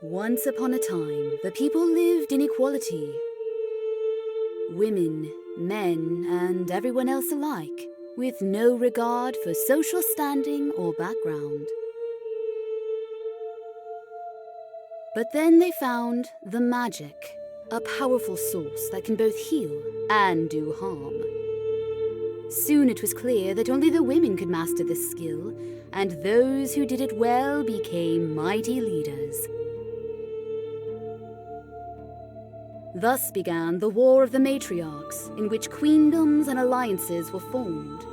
Once upon a time, the people lived in equality. Women, men, and everyone else alike, with no regard for social standing or background. But then they found the magic, a powerful source that can both heal and do harm. Soon it was clear that only the women could master this skill, and those who did it well became mighty leaders. Thus began the War of the Matriarchs, in which queendoms and alliances were formed.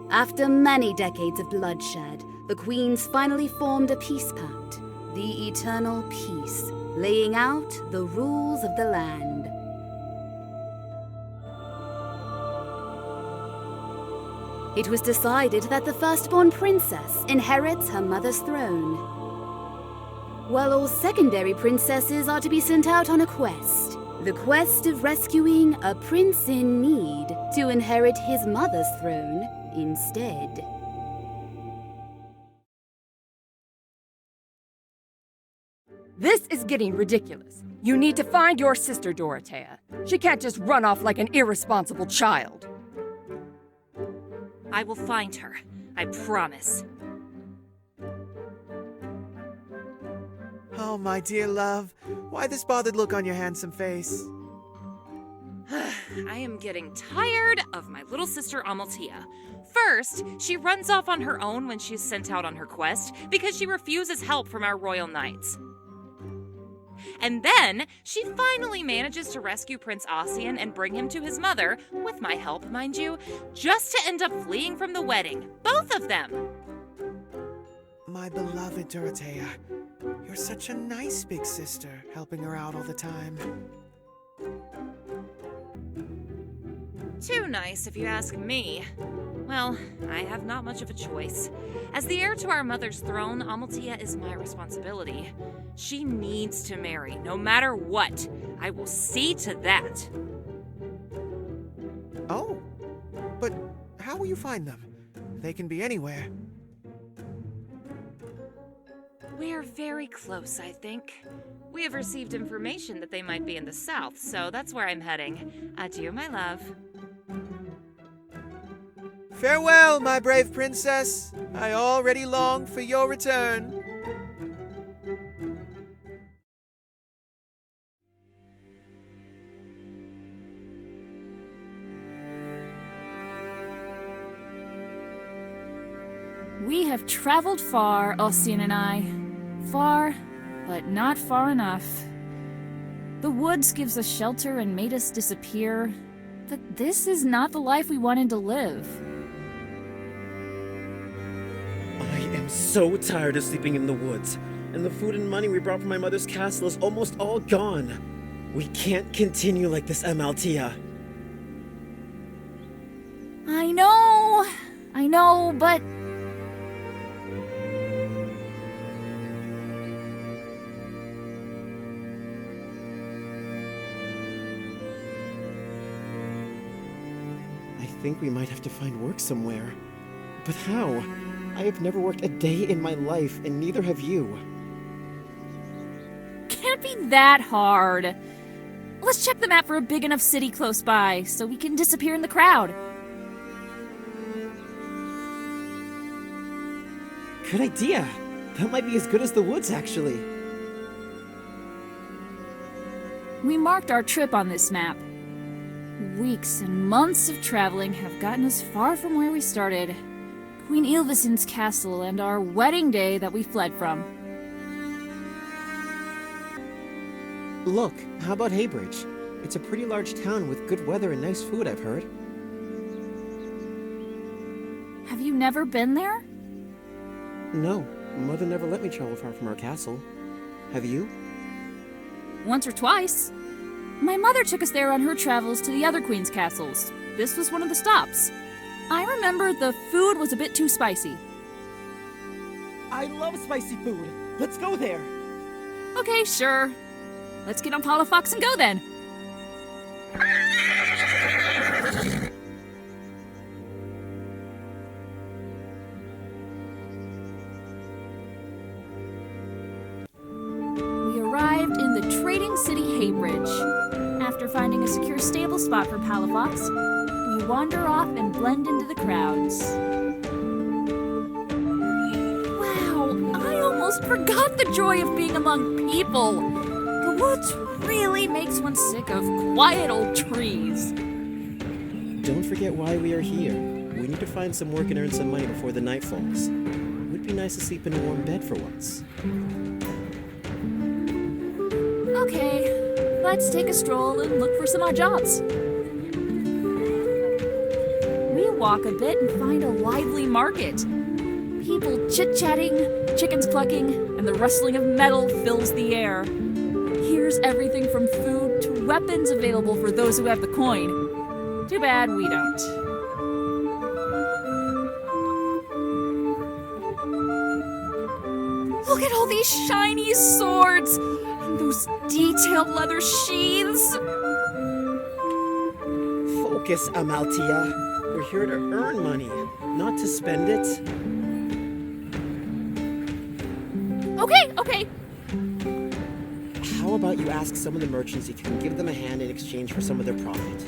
After many decades of bloodshed, the queens finally formed a peace pact, the Eternal Peace, laying out the rules of the land. It was decided that the firstborn princess inherits her mother's throne, while all secondary princesses are to be sent out on a quest, the quest of rescuing a prince in need to inherit his mother's throne instead. This is getting ridiculous. You need to find your sister, Dorothea. She can't just run off like an irresponsible child. I will find her. I promise. Oh, my dear love, why this bothered look on your handsome face? I am getting tired of my little sister Amaltea. First, she runs off on her own when she's sent out on her quest because she refuses help from our royal knights. And then, she finally manages to rescue Prince Ossian and bring him to his mother, with my help, mind you, just to end up fleeing from the wedding. Both of them! My beloved Dorothea, you're such a nice big sister, helping her out all the time. Too nice, if you ask me. Well, I have not much of a choice. As the heir to our mother's throne, Amaltea is my responsibility. She needs to marry, no matter what. I will see to that. Oh, but how will you find them? They can be anywhere. We're very close, I think. We have received information that they might be in the south, so that's where I'm heading. Adieu, my love. Farewell, my brave princess. I already long for your return. We have traveled far, Ossian and I. Far, but not far enough. The woods gives us shelter and made us disappear, but this is not the life we wanted to live. I am so tired of sleeping in the woods, and the food and money we brought from my mother's castle is almost all gone. We can't continue like this, Amaltea. I know, but... I think we might have to find work somewhere. But how? I have never worked a day in my life, and neither have you. Can't be that hard. Let's check the map for a big enough city close by, so we can disappear in the crowd. Good idea. That might be as good as the woods, actually. We marked our trip on this map. Weeks and months of traveling have gotten us far from where we started. Queen Ylvisin's castle and our wedding day that we fled from. Look, how about Haybridge? It's a pretty large town with good weather and nice food, I've heard. Have you never been there? No, Mother never let me travel far from our castle. Have you? Once or twice. My mother took us there on her travels to the other queen's castles. This was one of the stops. I remember the food was a bit too spicy. I love spicy food. Let's go there. Okay, sure. Let's get on Palafox and go then. After finding a secure stable spot for Palafox, we wander off and blend into the crowds. Wow, I almost forgot the joy of being among people. The woods really makes one sick of quiet old trees. Don't forget why we are here. We need to find some work and earn some money before the night falls. It would be nice to sleep in a warm bed for once. Okay, let's take a stroll and look for some odd jobs. We walk a bit and find a lively market. People chit-chatting, chickens clucking, and the rustling of metal fills the air. Here's everything from food to weapons available for those who have the coin. Too bad we don't. Look at all these shiny swords and those detailed leather sheaths. Focus, Amaltea. We're here to earn money, not to spend it. Okay. How about you ask some of the merchants if you can give them a hand in exchange for some of their profit?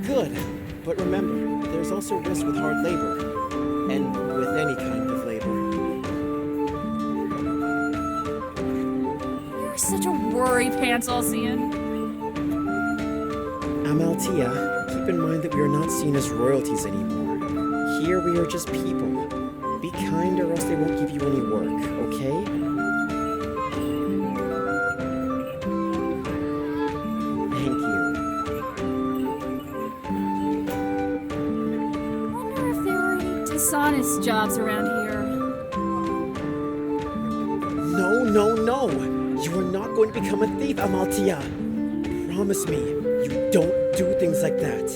Good, but remember, there's also risk with hard labor, and with any kind of labor. You're such a worry pants, Ossian. Amaltea, keep in mind that we are not seen as royalties anymore. Here we are just people. Be kind or else they won't give you any work, okay? Thank you. Wonder if there are any dishonest jobs around here. No. You are not going to become a thief, Amaltea. Promise me, you don't do things like that.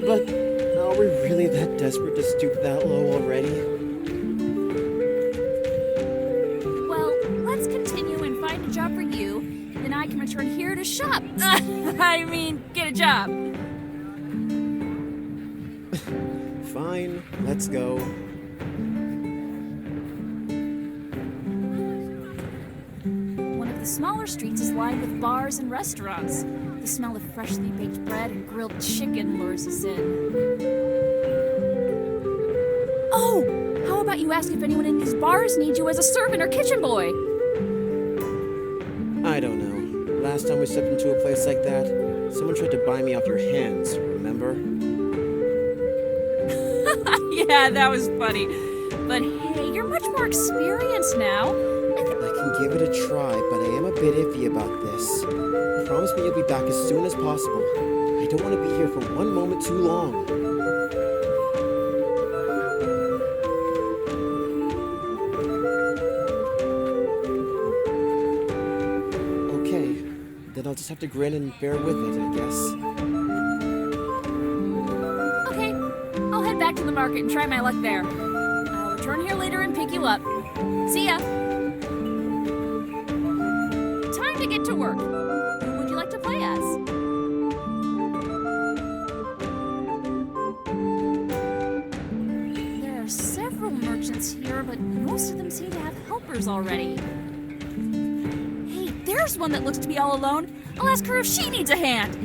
But are we really that desperate to stoop that low already? Well, let's continue and find a job for you. Then I can return here to shop. I mean, get a job. Fine, let's go. One of the smaller streets is lined with bars and restaurants. The smell of freshly baked bread and grilled chicken lures us in. Oh, how about you ask if anyone in these bars needs you as a servant or kitchen boy? I don't know. Last time we stepped into a place like that, someone tried to buy me off your hands, remember? Yeah, that was funny. But hey, you're much more experienced now. I can give it a try, but I am a bit iffy about this. Promise me you'll be back as soon as possible. I don't want to be here for one moment too long. Okay, then I'll just have to grin and bear with it, I guess. Okay, I'll head back to the market and try my luck there. I'll return here later and pick you up. See ya! Time to get to work. Who would you like to play as? There are several merchants here, but most of them seem to have helpers already. Hey, there's one that looks to be all alone. I'll ask her if she needs a hand.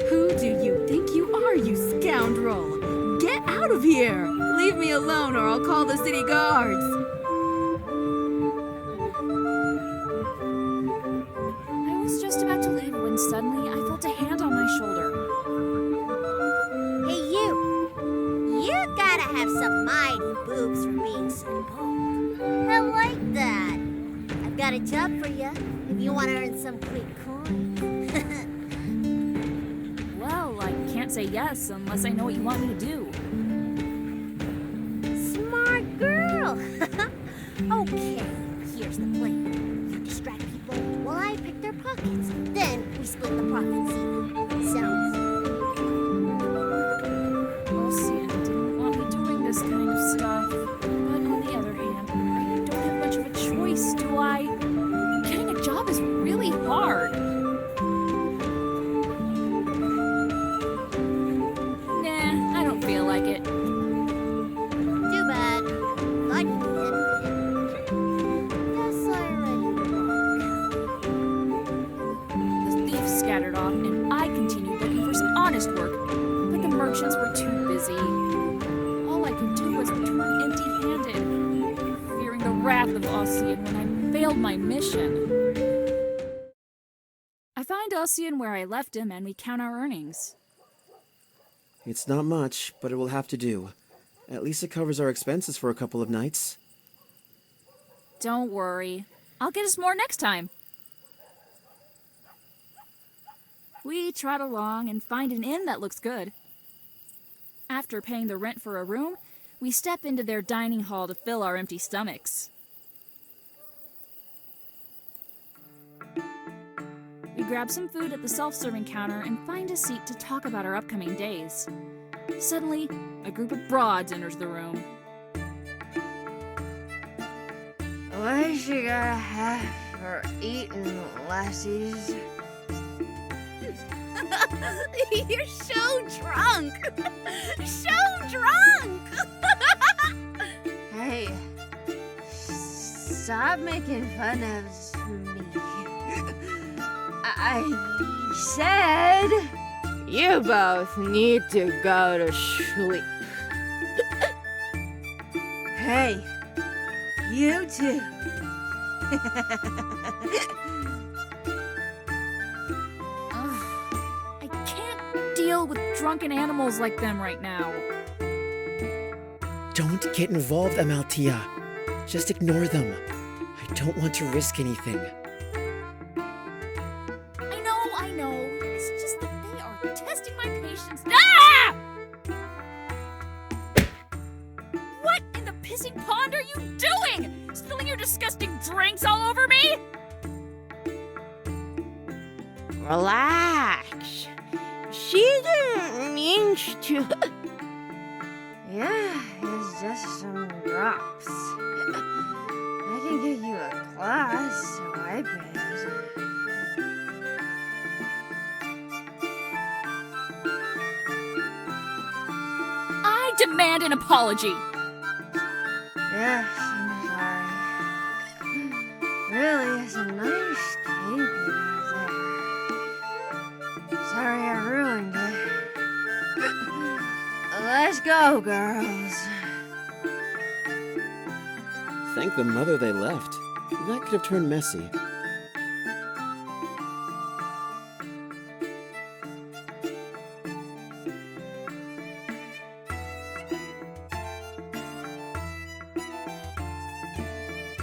Who do you think you are, you scoundrel? Get out of here! Leave me alone or I'll call the city guards! I was just about to leave when suddenly I felt a hand on my shoulder. Hey, you! You gotta have some mighty boobs for being so bold. I like that. I've got a job for you if you want to earn some quick coin. Well, I can't say yes unless I know what you want me to do. Smart girl! Okay, here's the plan. You distract people while I pick their this kind of stuff. But on the other hand, I don't have much of a choice, do I? Getting a job is really hard. Nah, I don't feel like it. Too bad. Thought you did. Guess I already broke. The thieves scattered off, and I continued looking for some honest work, but the merchants were too busy. All I could do was return empty-handed, fearing the wrath of Ossian when I failed my mission. I find Ossian where I left him, and we count our earnings. It's not much, but it will have to do. At least it covers our expenses for a couple of nights. Don't worry. I'll get us more next time. We trot along and find an inn that looks good. After paying the rent for a room, we step into their dining hall to fill our empty stomachs. We grab some food at the self-serving counter and find a seat to talk about our upcoming days. Suddenly, a group of broads enters the room. What you gotta have for eating, lassies? You're so drunk! So drunk! Hey, stop making fun of me. I said you both need to go to sleep. Hey, you too. I can't deal with drunken animals like them right now. Don't get involved, Amaltea. Just ignore them. I don't want to risk anything. I know. It's just that they are testing my patience. Ah! What in the pissing pond are you doing? Spilling your disgusting drinks all over me? Relax. She didn't mean to. Yeah, it's just some drops. I can give you a glass to wipe it. I demand an apology. Yes, I'm sorry. Really, it's a nice cake out there. Sorry I ruined it. Let's go, girls. Thank the mother they left. That could have turned messy.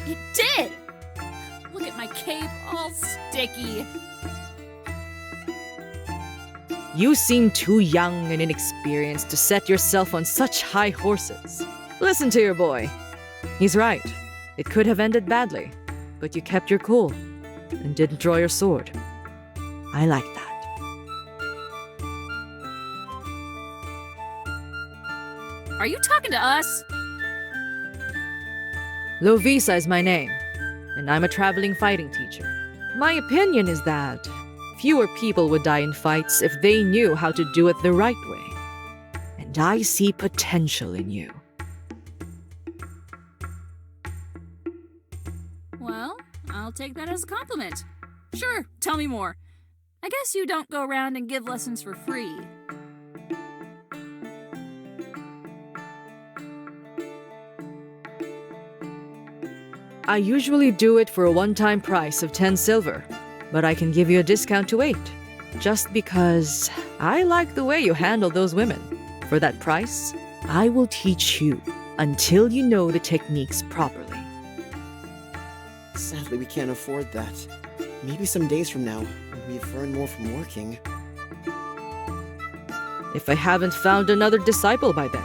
It did! Look at my cape, all sticky. You seem too young and inexperienced to set yourself on such high horses. Listen to your boy. He's right. It could have ended badly, but you kept your cool and didn't draw your sword. I like that. Are you talking to us? Lovisa is my name, and I'm a traveling fighting teacher. My opinion is that fewer people would die in fights if they knew how to do it the right way. And I see potential in you. Well, I'll take that as a compliment. Sure, tell me more. I guess you don't go around and give lessons for free. I usually do it for a one-time price of 10 silver, but I can give you a discount to 8, just because I like the way you handle those women. For that price, I will teach you until you know the techniques properly. Sadly, we can't afford that. Maybe some days from now, when we've earned more from working. If I haven't found another disciple by then,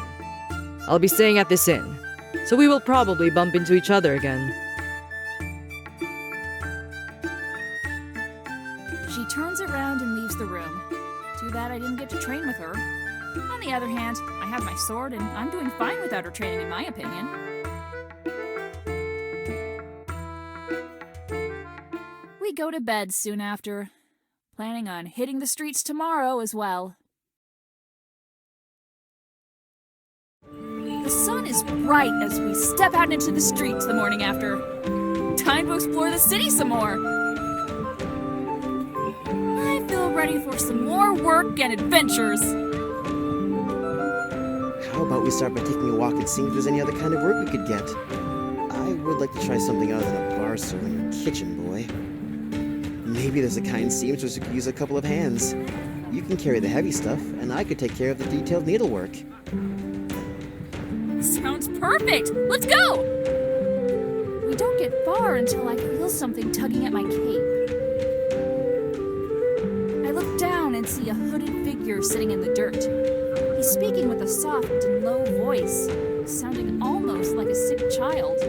I'll be staying at this inn, so we will probably bump into each other again. She turns around and leaves the room. Too bad I didn't get to train with her. On the other hand, I have my sword, and I'm doing fine without her training, in my opinion. We go to bed soon after, planning on hitting the streets tomorrow as well. The sun is bright as we step out into the streets the morning after. Time to explore the city some more. I feel ready for some more work and adventures. How about we start by taking a walk and seeing if there's any other kind of work we could get? I would like to try something other than a bar serving or kitchen boy. Maybe there's a kind seamstress who could use a couple of hands. You can carry the heavy stuff, and I could take care of the detailed needlework. Sounds perfect! Let's go! We don't get far until I feel something tugging at my cape. I look down and see a hooded figure sitting in the dirt. He's speaking with a soft and low voice, sounding almost like a sick child.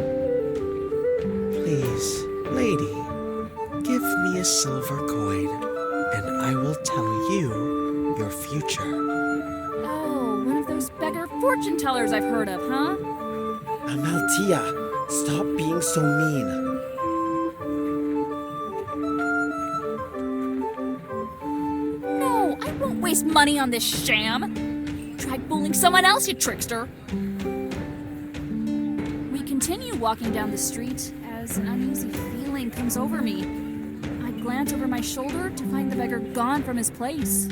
Please, lady, give me a silver coin, and I will tell you your future. Oh, one of those beggar fortune tellers I've heard of, huh? Amaltea, stop being so mean. No, I won't waste money on this sham. Try fooling someone else, you trickster. We continue walking down the street as an uneasy feeling comes over me. I glance over my shoulder to find the beggar gone from his place.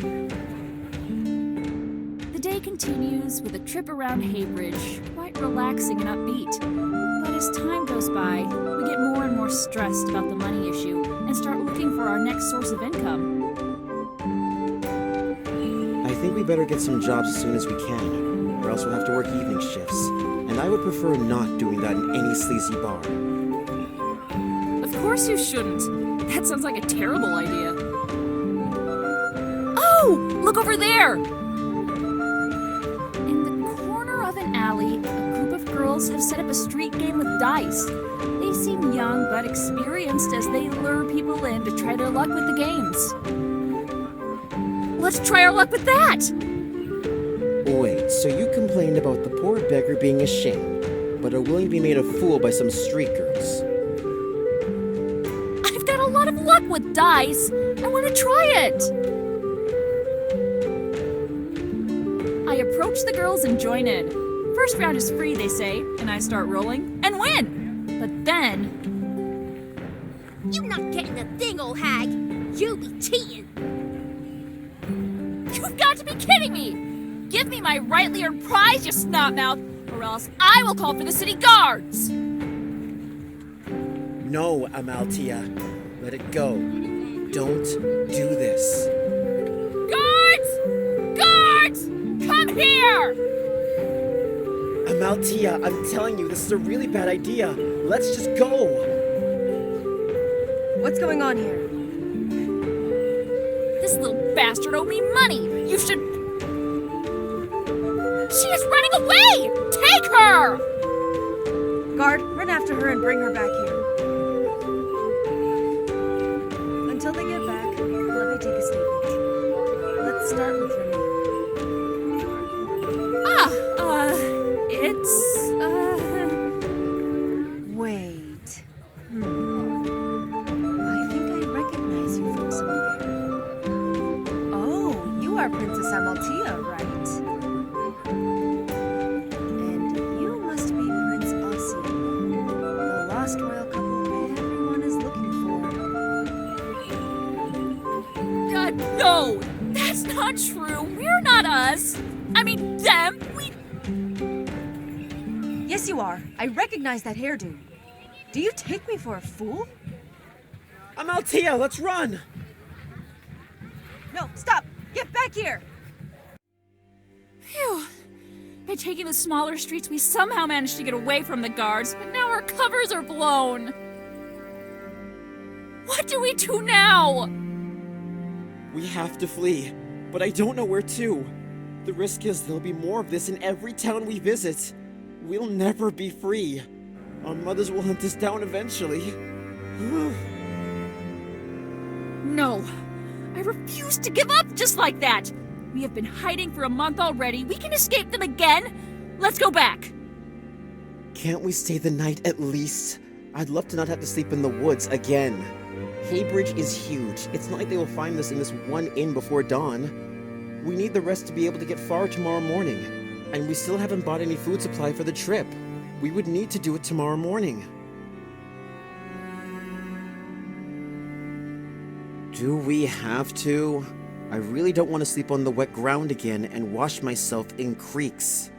The day continues with a trip around Haybridge, quite relaxing and upbeat. But as time goes by, we get more and more stressed about the money issue and start looking for our next source of income. I think we better get some jobs as soon as we can, or else we'll have to work evening shifts. And I would prefer not doing that in any sleazy bar. Of course you shouldn't. That sounds like a terrible idea. Oh! Look over there! In the corner of an alley, a group of girls have set up a street game with dice. They seem young but experienced as they lure people in to try their luck with the games. Let's try our luck with that! Wait, so you complained about the poor beggar being ashamed, but are willing to be made a fool by some street girls? I've got a lot of luck with dice. I want to try it. I approach the girls and join in. First round is free, they say, and I start rolling and win. But then... You not getting a thing, old hag. You be cheating. You've got to be kidding me! Give me my rightly earned prize, you snotmouth, or else I will call for the city guards! No, Amaltea. Let it go. Don't do this. Guards! Guards! Come here! Amaltea, I'm telling you, this is a really bad idea. Let's just go. What's going on here? This little bastard owed me money! You should... She is running away! Take her! Guard, run after her and bring her back here. Until they get back, let me take a statement. Let's start with your name. It's... Wait. I think I recognize you from somewhere. Oh, you are Princess Amaltea, right? And you must be Prince Ossian, the lost royal couple everyone is looking for. no! That's not true! We're not us! I mean, them! Yes, you are. I recognize that hairdo. Do you take me for a fool? Amaltea, let's run! No, stop! Get back here! Phew. By taking the smaller streets, we somehow managed to get away from the guards, but now our covers are blown. What do we do now? We have to flee, but I don't know where to. The risk is there'll be more of this in every town we visit. We'll never be free. Our mothers will hunt us down eventually. No. I refuse to give up just like that. We have been hiding for a month already. We can escape them again. Let's go back. Can't we stay the night at least? I'd love to not have to sleep in the woods again. Haybridge is huge. It's not like they will find us in this one inn before dawn. We need the rest to be able to get far tomorrow morning. And we still haven't bought any food supply for the trip. We would need to do it tomorrow morning. Do we have to? I really don't want to sleep on the wet ground again and wash myself in creeks.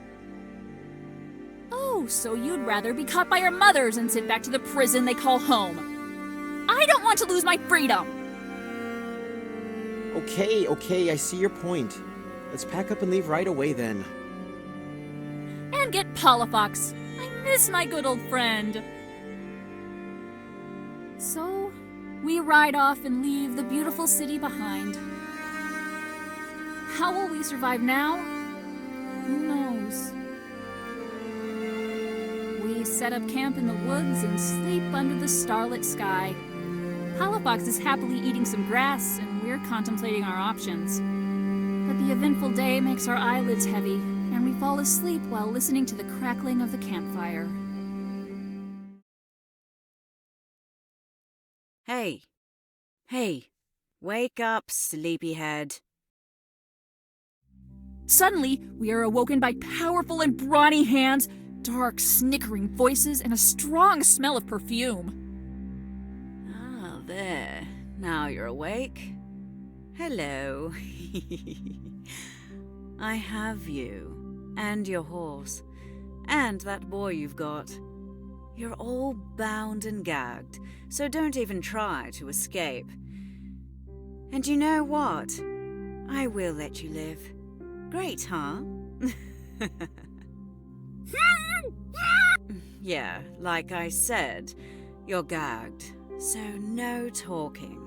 Oh, so you'd rather be caught by your mothers and sent back to the prison they call home. I don't want to lose my freedom. Okay, I see your point. Let's pack up and leave right away then. And get Palafox. I miss my good old friend. So, we ride off and leave the beautiful city behind. How will we survive now? Who knows? We set up camp in the woods and sleep under the starlit sky. Palafox is happily eating some grass, and we're contemplating our options. But the eventful day makes our eyelids heavy, and we fall asleep while listening to the crackling of the campfire. Hey, wake up, sleepyhead. Suddenly, we are awoken by powerful and brawny hands, dark, snickering voices, and a strong smell of perfume. Ah, there. Now you're awake. Hello. I have you, and your horse, and that boy you've got. You're all bound and gagged, so don't even try to escape. And you know what? I will let you live. Great, huh? Yeah, like I said, you're gagged, so no talking.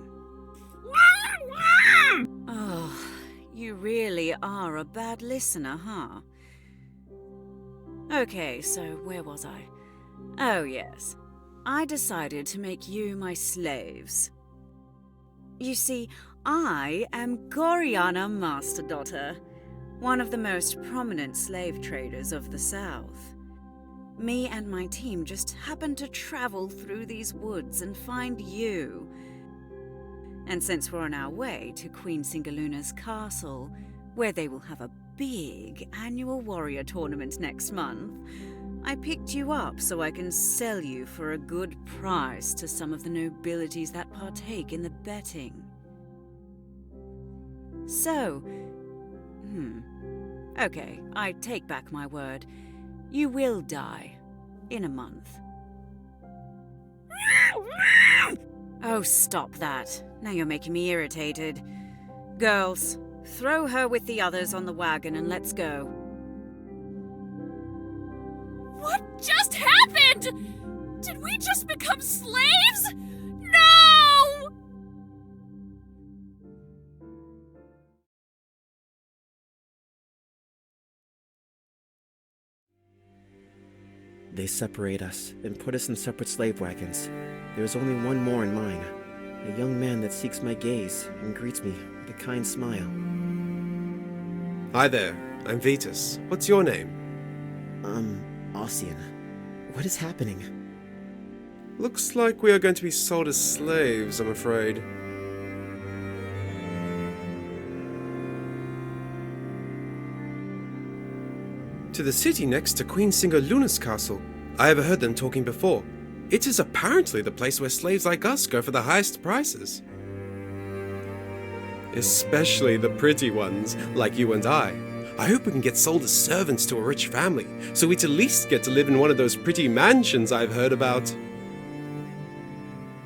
Oh, you really are a bad listener, huh? Okay, so where was I? Oh, yes. I decided to make you my slaves. You see, I am Goriana Masterdaughter, one of the most prominent slave traders of the South. Me and my team just happened to travel through these woods and find you. And since we're on our way to Queen Singaluna's castle, where they will have a big annual warrior tournament next month, I picked you up so I can sell you for a good price to some of the nobilities that partake in the betting. So, okay, I take back my word. You will die in a month. Oh, stop that. Now you're making me irritated. Girls, throw her with the others on the wagon and let's go. What just happened? Did we just become slaves? No! They separate us and put us in separate slave wagons. There is only one more in mine. A young man that seeks my gaze and greets me with a kind smile. Hi there, I'm Vetus. What's your name? Ossian. What is happening? Looks like we are going to be sold as slaves, I'm afraid. To the city next to Queen Singaluna's castle. I have heard them talking before. It is apparently the place where slaves like us go for the highest prices. Especially the pretty ones, like you and I. I hope we can get sold as servants to a rich family, so we'd at least get to live in one of those pretty mansions I've heard about.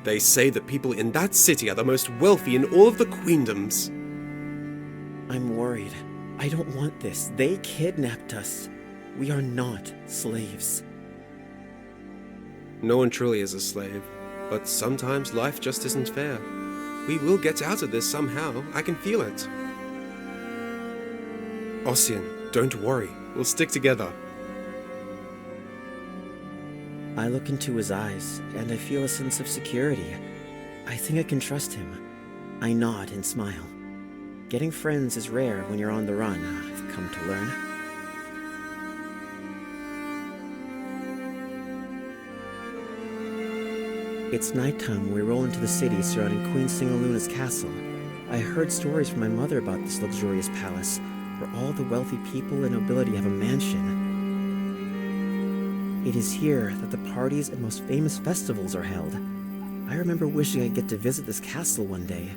They say that people in that city are the most wealthy in all of the queendoms. I'm worried. I don't want this. They kidnapped us. We are not slaves. No one truly is a slave, but sometimes life just isn't fair. We will get out of this somehow. I can feel it. Ossian, don't worry. We'll stick together. I look into his eyes, and I feel a sense of security. I think I can trust him. I nod and smile. Getting friends is rare when you're on the run, I've come to learn. It's nighttime when we roll into the city surrounding Queen Singaluna's castle. I heard stories from my mother about this luxurious palace, where all the wealthy people and nobility have a mansion. It is here that the parties and most famous festivals are held. I remember wishing I'd get to visit this castle one day.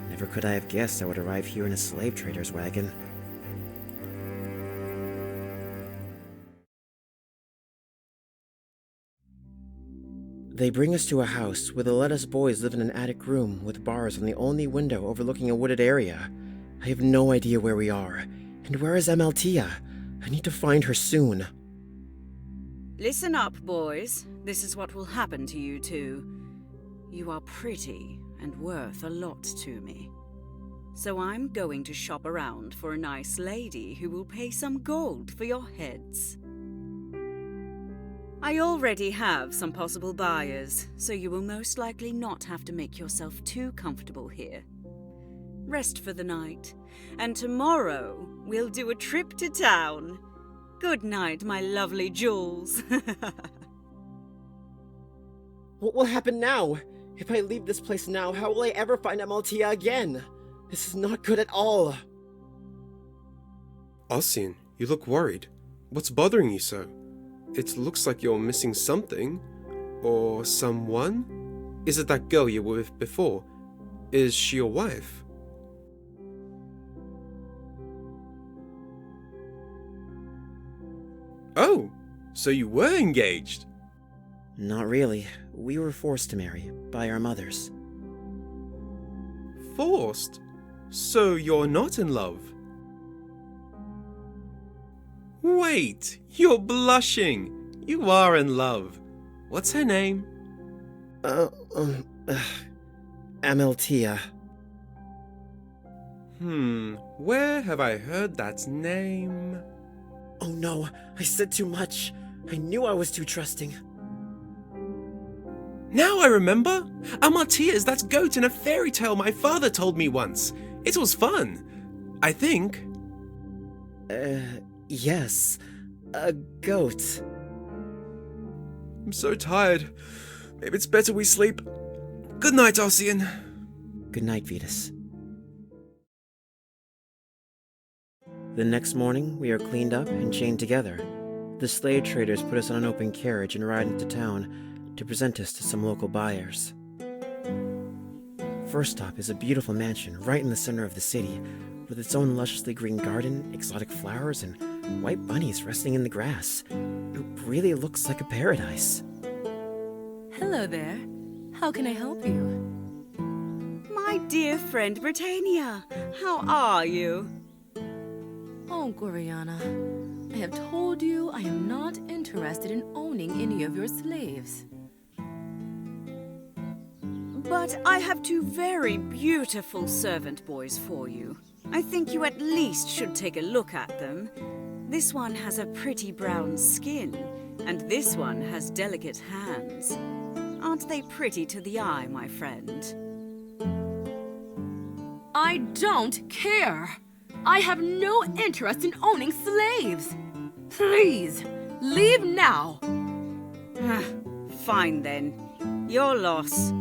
Never could I have guessed I would arrive here in a slave trader's wagon. They bring us to a house where they let us boys live in an attic room with bars on the only window overlooking a wooded area. I have no idea where we are. And where is Amaltea? I need to find her soon. Listen up, boys. This is what will happen to you two. You are pretty and worth a lot to me. So I'm going to shop around for a nice lady who will pay some gold for your heads. I already have some possible buyers, so you will most likely not have to make yourself too comfortable here. Rest for the night, and tomorrow we'll do a trip to town. Good night, my lovely jewels. What will happen now? If I leave this place now, how will I ever find Amaltea again? This is not good at all. Ossian, you look worried. What's bothering you so? It looks like you're missing something. Or someone? Is it that girl you were with before? Is she your wife? Oh, so you were engaged? Not really. We were forced to marry, by our mothers. Forced? So you're not in love? Wait, you're blushing. You are in love. What's her name? Amaltea. Where have I heard that name? Oh no, I said too much. I knew I was too trusting. Now I remember! Amaltea is that goat in a fairy tale my father told me once. It was fun. I think. Yes. A goat. I'm so tired. Maybe it's better we sleep. Good night, Ossian. Good night, Vetus. The next morning, we are cleaned up and chained together. The slave traders put us on an open carriage and ride into town to present us to some local buyers. First stop is a beautiful mansion right in the center of the city, with its own lusciously green garden, exotic flowers, and white bunnies resting in the grass. It really looks like a paradise. Hello there. How can I help you? My dear friend Britannia, how are you? Oh, Gloriana, I have told you I am not interested in owning any of your slaves. But I have two very beautiful servant boys for you. I think you at least should take a look at them. This one has a pretty brown skin, and this one has delicate hands. Aren't they pretty to the eye, my friend? I don't care. I have no interest in owning slaves. Please, leave now. Fine then. Your loss.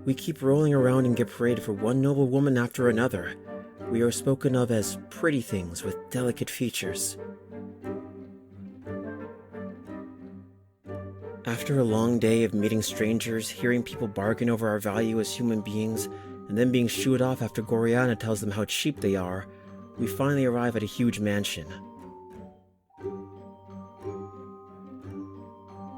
We keep rolling around and get paraded for one noble woman after another. We are spoken of as pretty things with delicate features. After a long day of meeting strangers, hearing people bargain over our value as human beings, and then being shooed off after Gloriana tells them how cheap they are, we finally arrive at a huge mansion.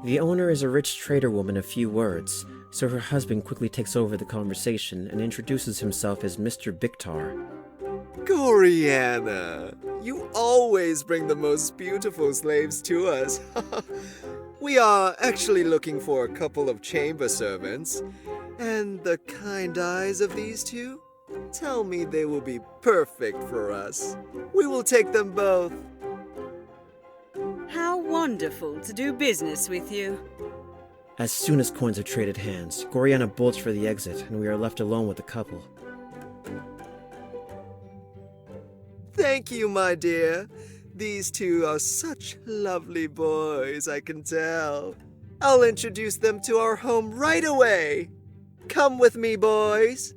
The owner is a rich trader woman of few words, so her husband quickly takes over the conversation and introduces himself as Mr. Bictar. Gloriana, you always bring the most beautiful slaves to us. We are actually looking for a couple of chamber servants, and the kind eyes of these two tell me they will be perfect for us. We will take them both. How wonderful to do business with you. As soon as coins have traded hands, Gloriana bolts for the exit, and we are left alone with the couple. Thank you, my dear. These two are such lovely boys, I can tell. I'll introduce them to our home right away. Come with me, boys.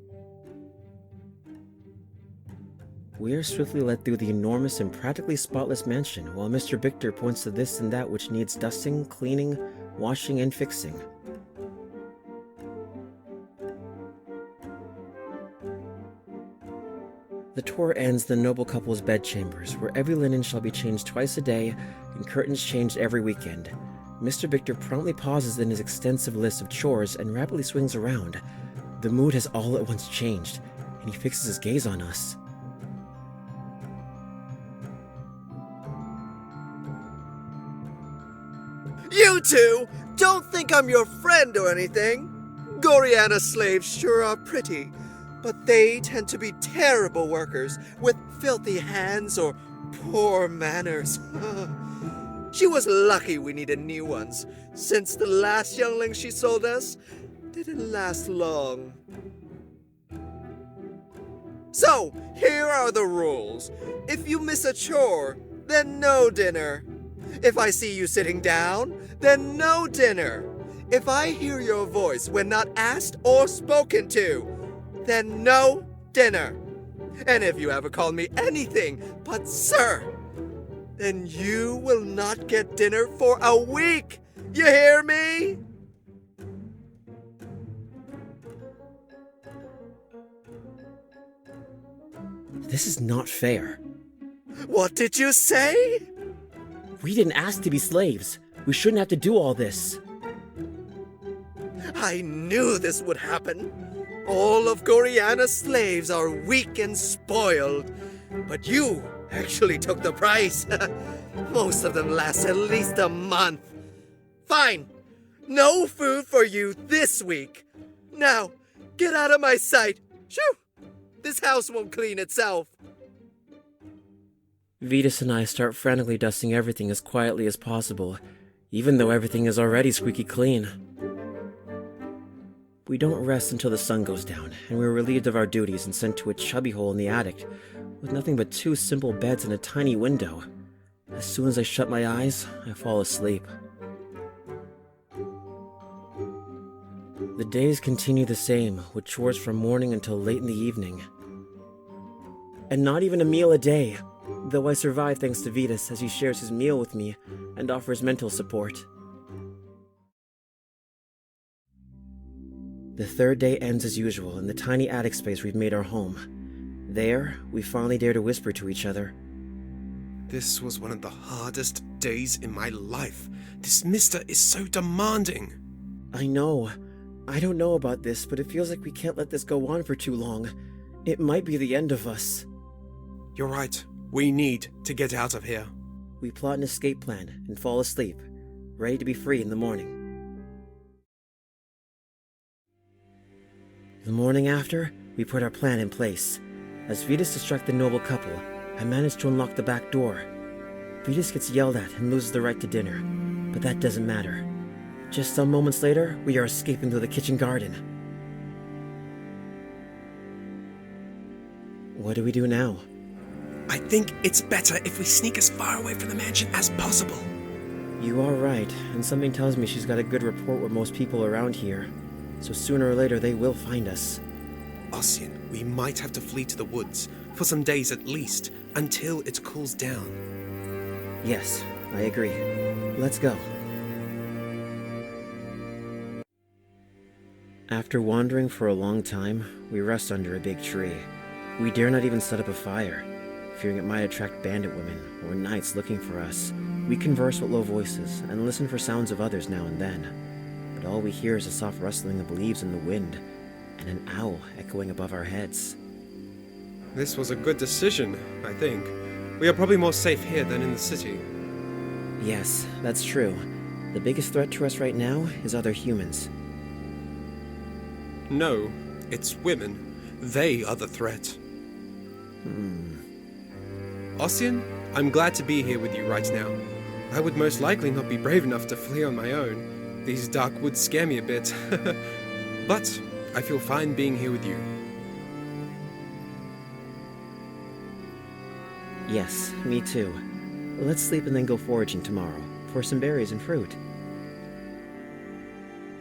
We are swiftly led through the enormous and practically spotless mansion, while Mr. Victor points to this and that which needs dusting, cleaning, washing, and fixing. The tour ends in the noble couple's bedchambers, where every linen shall be changed twice a day and curtains changed every weekend. Mr. Victor promptly pauses in his extensive list of chores and rapidly swings around. The mood has all at once changed, and he fixes his gaze on us. You two! Don't think I'm your friend or anything. Gloriana slaves sure are pretty, but they tend to be terrible workers with filthy hands or poor manners. She was lucky we needed new ones, since the last youngling she sold us didn't last long. So, here are the rules. If you miss a chore, then no dinner. If I see you sitting down, then no dinner. If I hear your voice when not asked or spoken to, then no dinner. And if you ever call me anything but sir, then you will not get dinner for a week. You hear me? This is not fair. What did you say? We didn't ask to be slaves. We shouldn't have to do all this. I knew this would happen. All of Gloriana's slaves are weak and spoiled. But you actually took the price. Most of them last at least a month. Fine. No food for you this week. Now, get out of my sight. Shoo! This house won't clean itself. Vitas and I start frantically dusting everything as quietly as possible, even though everything is already squeaky clean. We don't rest until the sun goes down, and we're relieved of our duties and sent to a chubby hole in the attic, with nothing but 2 simple beds and a tiny window. As soon as I shut my eyes, I fall asleep. The days continue the same, with chores from morning until late in the evening. And not even a meal a day, though I survive thanks to Vitas as he shares his meal with me and offers mental support. The third day ends as usual in the tiny attic space we've made our home. There, we finally dare to whisper to each other. This was one of the hardest days in my life. This mister is so demanding. I know. I don't know about this, but it feels like we can't let this go on for too long. It might be the end of us. You're right. We need to get out of here. We plot an escape plan and fall asleep, ready to be free in the morning. The morning after, we put our plan in place. As Vitas distracts the noble couple, I manage to unlock the back door. Vitas gets yelled at and loses the right to dinner, but that doesn't matter. Just some moments later, we are escaping through the kitchen garden. What do we do now? I think it's better if we sneak as far away from the mansion as possible. You are right, and something tells me she's got a good rapport with most people around here. So sooner or later they will find us. Ossian, we might have to flee to the woods, for some days at least, until it cools down. Yes, I agree. Let's go. After wandering for a long time, we rest under a big tree. We dare not even set up a fire, fearing it might attract bandit women or knights looking for us. We converse with low voices and listen for sounds of others now and then. But all we hear is a soft rustling of leaves in the wind, and an owl echoing above our heads. This was a good decision, I think. We are probably more safe here than in the city. Yes, that's true. The biggest threat to us right now is other humans. No, it's women. They are the threat. Ossian, I'm glad to be here with you right now. I would most likely not be brave enough to flee on my own. These dark woods scare me a bit. But I feel fine being here with you. Yes, me too. Let's sleep and then go foraging tomorrow for some berries and fruit.